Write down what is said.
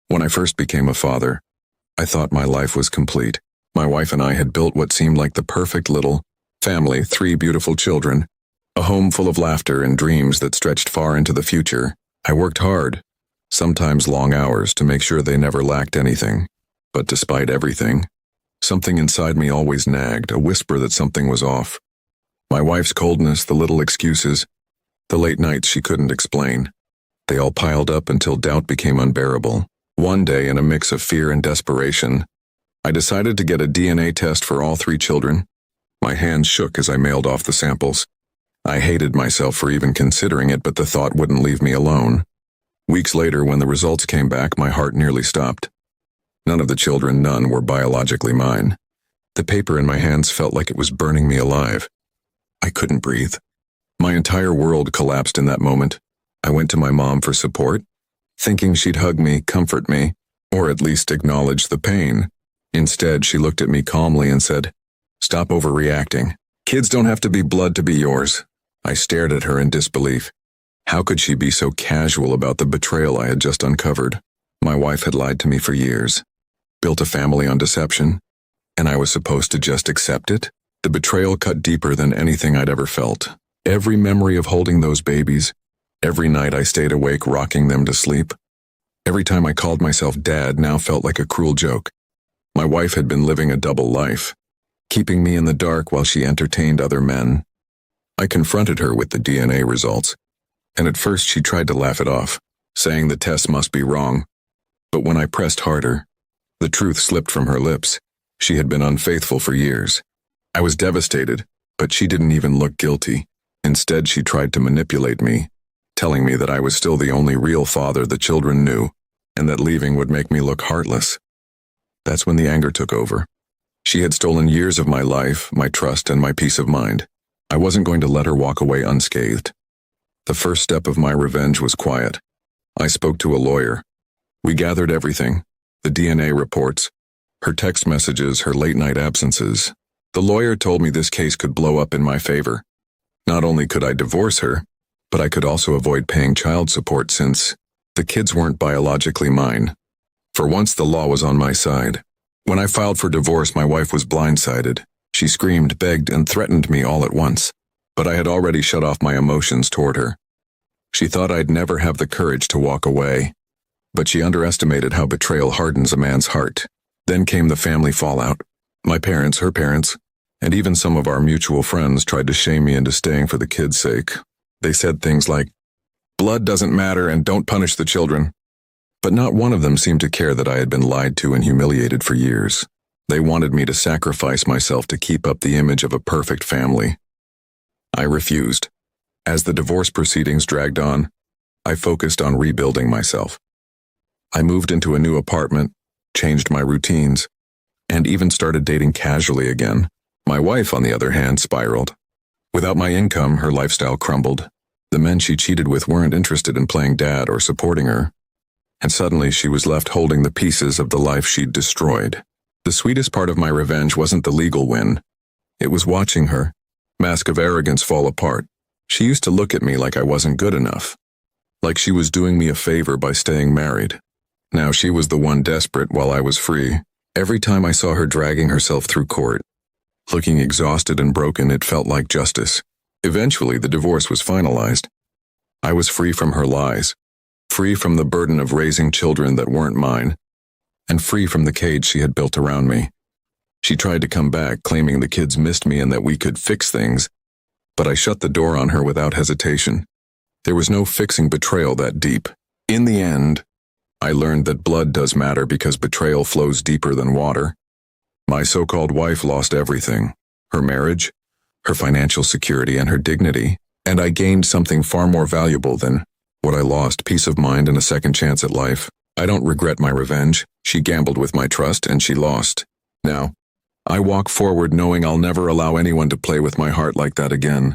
When I first became a father, I thought my life was complete. My wife and I had built what seemed like the perfect little family, 3 beautiful children, a home full of laughter and dreams that stretched far into the future. I worked hard, sometimes long hours, to make sure they never lacked anything. But despite everything, something inside me always nagged, a whisper that something was off. My wife's coldness, the little excuses, the late nights she couldn't explain. They all piled up until doubt became unbearable. One day, in a mix of fear and desperation, I decided to get a DNA test for all 3 children. My hands shook as I mailed off the samples. I hated myself for even considering it, but the thought wouldn't leave me alone. Weeks later, when the results came back, my heart nearly stopped. None of the children, none, were biologically mine. The paper in my hands felt like it was burning me alive. I couldn't breathe. My entire world collapsed in that moment. I went to my mom for support, thinking she'd hug me, comfort me, or at least acknowledge the pain. Instead, she looked at me calmly and said, "Stop overreacting. Kids don't have to be blood to be yours." I stared at her in disbelief. How could she be so casual about the betrayal I had just uncovered? My wife had lied to me for years, built a family on deception, and I was supposed to just accept it? The betrayal cut deeper than anything I'd ever felt. Every memory of holding those babies, every night I stayed awake rocking them to sleep, every time I called myself dad now felt like a cruel joke. My wife had been living a double life, keeping me in the dark while she entertained other men. I confronted her with the DNA results, and at first she tried to laugh it off, saying the test must be wrong. But when I pressed harder, the truth slipped from her lips. She had been unfaithful for years. I was devastated, but she didn't even look guilty. Instead, she tried to manipulate me, telling me that I was still the only real father the children knew, and that leaving would make me look heartless. That's when the anger took over. She had stolen years of my life, my trust, and my peace of mind. I wasn't going to let her walk away unscathed. The first step of my revenge was quiet. I spoke to a lawyer. We gathered everything, the DNA reports, her text messages, her late-night absences. The lawyer told me this case could blow up in my favor. Not only could I divorce her, but I could also avoid paying child support since the kids weren't biologically mine. For once, the law was on my side. When I filed for divorce, my wife was blindsided. She screamed, begged, and threatened me all at once. But I had already shut off my emotions toward her. She thought I'd never have the courage to walk away. But she underestimated how betrayal hardens a man's heart. Then came the family fallout. My parents, her parents, and even some of our mutual friends tried to shame me into staying for the kids' sake. They said things like, "Blood doesn't matter and don't punish the children." But not one of them seemed to care that I had been lied to and humiliated for years. They wanted me to sacrifice myself to keep up the image of a perfect family. I refused. As the divorce proceedings dragged on, I focused on rebuilding myself. I moved into a new apartment, changed my routines, and even started dating casually again. My wife, on the other hand, spiraled. Without my income, her lifestyle crumbled. The men she cheated with weren't interested in playing dad or supporting her. And suddenly she was left holding the pieces of the life she'd destroyed. The sweetest part of my revenge wasn't the legal win. It was watching her mask of arrogance fall apart. She used to look at me like I wasn't good enough, like she was doing me a favor by staying married. Now she was the one desperate while I was free. Every time I saw her dragging herself through court, looking exhausted and broken, it felt like justice. Eventually, the divorce was finalized. I was free from her lies, free from the burden of raising children that weren't mine, and free from the cage she had built around me. She tried to come back, claiming the kids missed me and that we could fix things, but I shut the door on her without hesitation. There was no fixing betrayal that deep. In the end, I learned that blood does matter because betrayal flows deeper than water. My so-called wife lost everything, her marriage, her financial security, and her dignity, and I gained something far more valuable than what I lost: peace of mind and a second chance at life. I don't regret my revenge. She gambled with my trust and she lost. Now, I walk forward knowing I'll never allow anyone to play with my heart like that again.